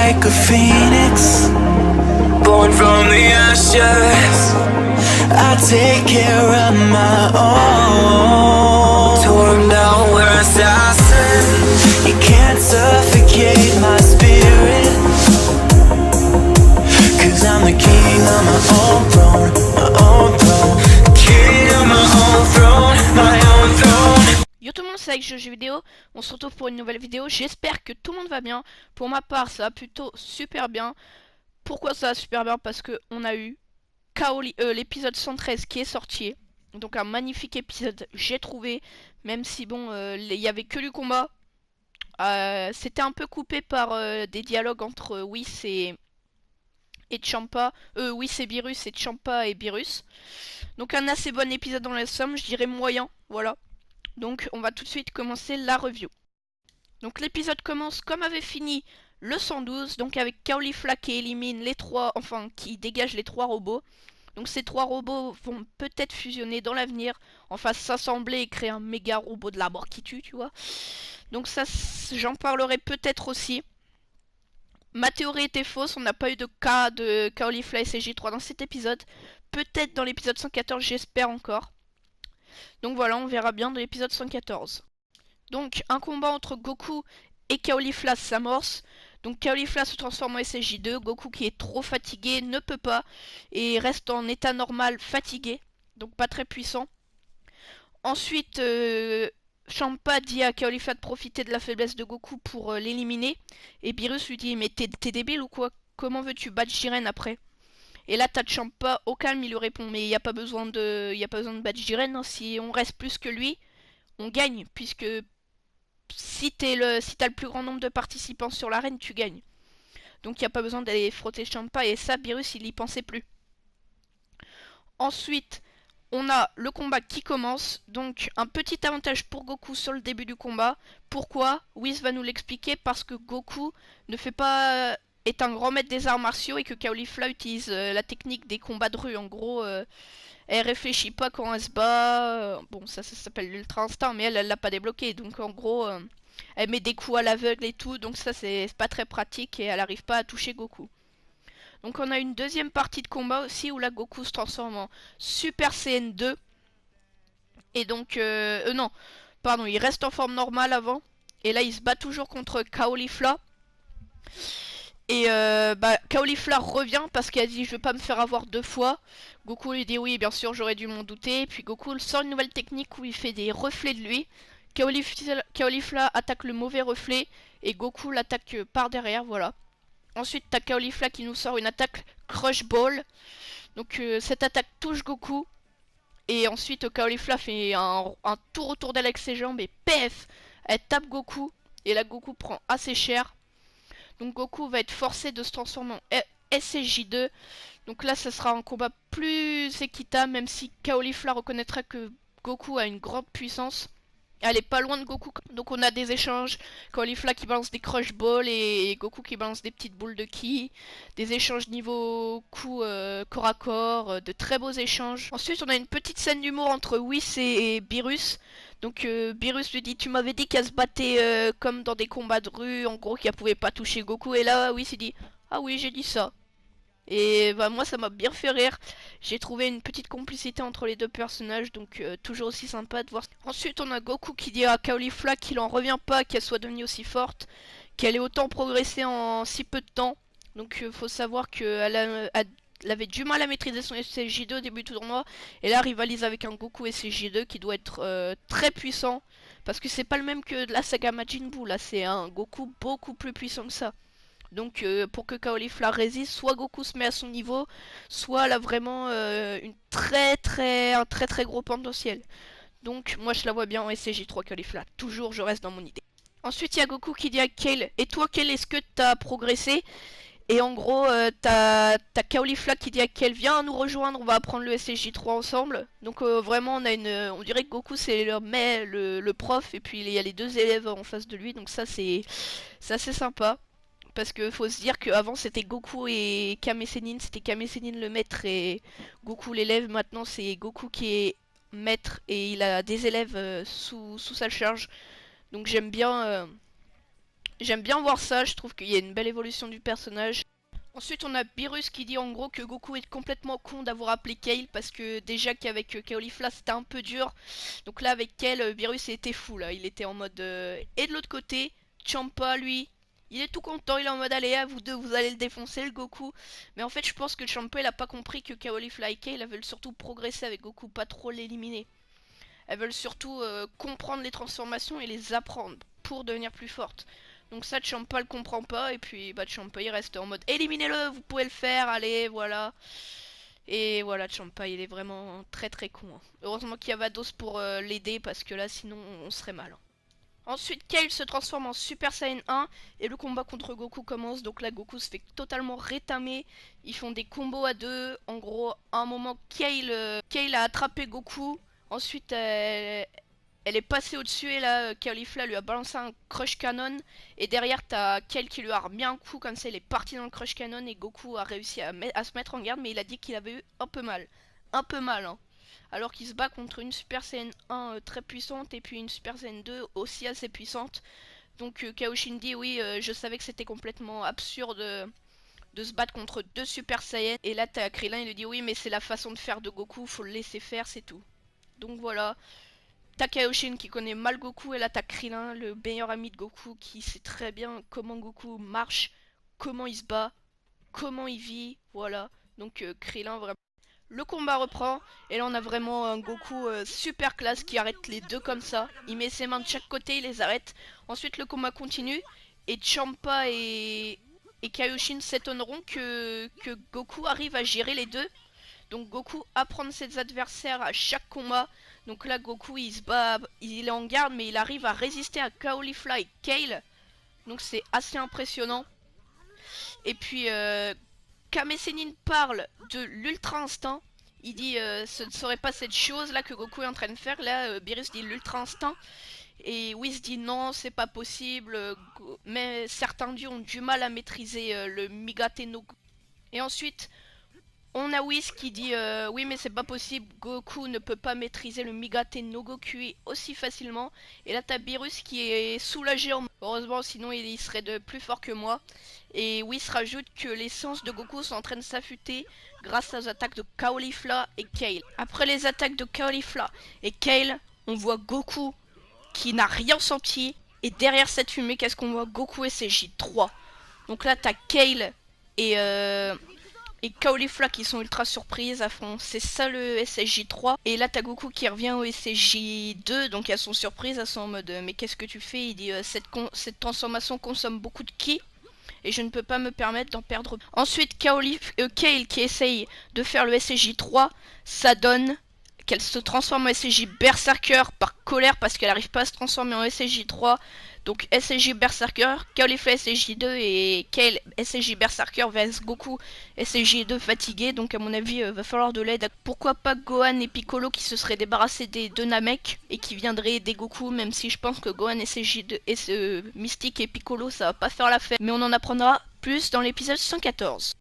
like a phoenix, born from the ashes. I take care of my own. Torn down where assassin, you can't suffocate my spirit. Cause I'm the king of my own throne, my own throne. King of my own throne, my own throne. Yo tout le monde, c'est avec Jeux vidéo, on se retrouve pour une nouvelle vidéo, j'espère que tout le monde va bien. Pour ma part, ça va plutôt super bien. Pourquoi ça va super bien? Parce que on a eu l'épisode 113 qui est sorti. Donc un magnifique épisode, j'ai trouvé. Même si bon, il y avait que du combat. C'était un peu coupé par des dialogues entre Whis et Champa. Whis et Beerus et Champa et Beerus. Donc un assez bon épisode dans la somme, je dirais moyen, voilà. Donc on va tout de suite commencer la review. Donc l'épisode commence comme avait fini le 112, donc avec Caulifla qui élimine les trois, enfin qui dégage les trois robots. Donc ces trois robots vont peut-être fusionner dans l'avenir, enfin s'assembler et créer un méga robot de la mort qui tue, tu vois. Donc ça, j'en parlerai peut-être aussi. Ma théorie était fausse, on n'a pas eu de cas de Caulifla et CJ3 dans cet épisode. Peut-être dans l'épisode 114, j'espère encore. Donc voilà, on verra bien dans l'épisode 114. Donc un combat entre Goku et Caulifla s'amorce. Donc Caulifla se transforme en SSJ2. Goku qui est trop fatigué ne peut pas et reste en état normal fatigué. Donc pas très puissant. Ensuite, Champa dit à Caulifla de profiter de la faiblesse de Goku pour l'éliminer. Et Beerus lui dit mais t'es débile ou quoi? Comment veux-tu battre Jiren après? Et là t'as Champa au calme, il lui répond mais il n'y a pas besoin de battre Jiren, hein. Si on reste plus que lui, on gagne, puisque si t'as le plus grand nombre de participants sur l'arène, tu gagnes. Donc il n'y a pas besoin d'aller frotter Champa, et ça, Beerus, il y pensait plus. Ensuite, on a le combat qui commence, donc un petit avantage pour Goku sur le début du combat. Pourquoi? Whis va nous l'expliquer, parce que Goku ne fait pas... est un grand maître des arts martiaux, et que Caulifla utilise la technique des combats de rue. En gros, elle réfléchit pas quand elle se bat. Bon, ça s'appelle l'ultra instinct, mais elle l'a pas débloqué. Donc en gros, elle met des coups à l'aveugle et tout. Donc ça, c'est pas très pratique et elle arrive pas à toucher Goku. Donc on a une deuxième partie de combat aussi où là Goku se transforme en Super Saiyan 2. Et donc, non, pardon, il reste en forme normale avant. Et là, il se bat toujours contre Caulifla. Et Caulifla revient parce qu'elle a dit je veux pas me faire avoir deux fois. Goku lui dit oui, bien sûr, j'aurais dû m'en douter. Puis Goku sort une nouvelle technique où il fait des reflets de lui. Caulifla attaque le mauvais reflet et Goku l'attaque par derrière, voilà. Ensuite t'as Caulifla qui nous sort une attaque Crush Ball. Donc cette attaque touche Goku. Et ensuite Caulifla fait un tour autour d'elle avec ses jambes et pef, elle tape Goku. Et là Goku prend assez cher. Donc Goku va être forcé de se transformer en SSJ2. Donc là, ça sera un combat plus équitable, même si Caulifla reconnaîtra que Goku a une grande puissance. Elle est pas loin de Goku. Donc on a des échanges. Caulifla qui balance des crush balls et Goku qui balance des petites boules de ki. Des échanges niveau coup corps à corps. De très beaux échanges. Ensuite on a une petite scène d'humour entre Whis et Beerus. Donc Beerus lui dit tu m'avais dit qu'elle se battait comme dans des combats de rue. En gros qu'elle pouvait pas toucher Goku. Et là Whis il dit ah oui j'ai dit ça. Et bah moi ça m'a bien fait rire. J'ai trouvé une petite complicité entre les deux personnages, donc toujours aussi sympa de voir. Ensuite on a Goku qui dit à Caulifla qu'il en revient pas qu'elle soit devenue aussi forte, qu'elle ait autant progressé en si peu de temps. Donc faut savoir qu'elle elle avait du mal à maîtriser son SSJ2 au début du tournoi, et là rivalise avec un Goku SSJ2 qui doit être très puissant, parce que c'est pas le même que de la saga Majin Buu, là c'est un Goku beaucoup plus puissant que ça. Donc pour que Caulifla résiste, soit Goku se met à son niveau, soit elle a vraiment un très gros potentiel. Donc moi je la vois bien en SCJ3 Caulifla. Toujours je reste dans mon idée. Ensuite il y a Goku qui dit à Kale, et toi Kale, est-ce que t'as progressé? Et en gros t'as Caulifla qui dit à Kale, viens nous rejoindre, on va apprendre le SCJ3 ensemble. Donc vraiment on a on dirait que Goku c'est le prof, et puis il y a les deux élèves en face de lui, donc ça c'est assez sympa. Parce que faut se dire qu'avant c'était Goku et Kame Sennin, c'était Kame Sennin le maître et Goku l'élève. Maintenant c'est Goku qui est maître et il a des élèves sous sa charge. Donc j'aime bien J'aime bien voir ça, je trouve qu'il y a une belle évolution du personnage. Ensuite, on a Beerus qui dit en gros que Goku est complètement con d'avoir appelé Kale parce que déjà qu'avec Caulifla c'était un peu dur. Donc là, avec Kale, Beerus était fou là. Il était en mode. Et de l'autre côté, Champa lui. Il est tout content, il est en mode allez, à vous deux, vous allez le défoncer le Goku. Mais en fait, je pense que Champa il a pas compris que Caulifla et Kale veulent surtout progresser avec Goku, pas trop l'éliminer. Elles veulent surtout comprendre les transformations et les apprendre pour devenir plus fortes. Donc ça, Champa le comprend pas, et puis bah Champa il reste en mode éliminez-le, vous pouvez le faire, allez, voilà. Et voilà, Champa il est vraiment très très con, hein. Heureusement qu'il y a Vados pour l'aider, parce que là sinon on serait mal, hein. Ensuite, Kale se transforme en Super Saiyan 1 et le combat contre Goku commence. Donc là, Goku se fait totalement rétamer. Ils font des combos à deux. En gros, à un moment, Kale a attrapé Goku. Ensuite, elle est passée au-dessus et là, Caulifla lui a balancé un Crush Cannon. Et derrière, t'as Kale qui lui a remis un coup comme ça. Il est parti dans le Crush Cannon et Goku a réussi à se mettre en garde. Mais il a dit qu'il avait eu un peu mal. Un peu mal, hein. Alors qu'il se bat contre une Super Saiyan 1 très puissante et puis une Super Saiyan 2 aussi assez puissante. Donc Kaioshin dit oui, je savais que c'était complètement absurde de se battre contre deux Super Saiyan. Et là t'as Krillin, il lui dit oui mais c'est la façon de faire de Goku, faut le laisser faire, c'est tout. Donc voilà, t'as Kaioshin qui connaît mal Goku et là t'as Krillin, le meilleur ami de Goku, qui sait très bien comment Goku marche, comment il se bat, comment il vit, voilà. Donc Krillin vraiment. Le combat reprend et là on a vraiment un Goku super classe qui arrête les deux comme ça. Il met ses mains de chaque côté, il les arrête. Ensuite le combat continue et Champa et Kaioshin s'étonneront que Goku arrive à gérer les deux. Donc Goku apprend ses adversaires à chaque combat. Donc là Goku il se bat, il est en garde mais il arrive à résister à Caulifla et Kale. Donc c'est assez impressionnant. Et puis Kame Sennin parle de l'ultra instinct. Il dit ce ne serait pas cette chose là que Goku est en train de faire. Là Beerus dit l'ultra instinct. Et Whis dit non c'est pas possible. Mais certains dieux ont du mal à maîtriser le Migate no Go. Et ensuite on a Whis qui dit oui mais c'est pas possible, Goku ne peut pas maîtriser le Migate no Gokui aussi facilement. Et là t'as Beerus qui est soulagé heureusement sinon il serait de plus fort que moi. Et Whis rajoute que les sens de Goku sont en train de s'affûter grâce aux attaques de Caulifla et Kale. Après les attaques de Caulifla et Kale, on voit Goku qui n'a rien senti. Et derrière cette fumée, qu'est-ce qu'on voit? Goku SSJ3. Donc là t'as Kale et Caulifla qui sont ultra surprises à fond. C'est ça le SSJ3. Et là t'as Goku qui revient au SSJ2. Donc elles sont surprises, elles sont en mode mais qu'est-ce que tu fais? Il dit cette transformation consomme beaucoup de ki. Et je ne peux pas me permettre d'en perdre. Ensuite Kale qui essaye de faire le SSJ3. Ça donne qu'elle se transforme en SSJ Berserker par colère parce qu'elle n'arrive pas à se transformer en SSJ3. Donc SSJ Berserker, Caulifla SSJ2 et Kale SSJ Berserker vs Goku SSJ2 fatigué. Donc à mon avis va falloir de l'aide. Pourquoi pas Gohan et Piccolo qui se seraient débarrassés des deux Namek et qui viendraient aider Goku, même si je pense que Gohan SSJ2 et Mystique et Piccolo ça va pas faire l'affaire. Mais on en apprendra plus dans l'épisode 114.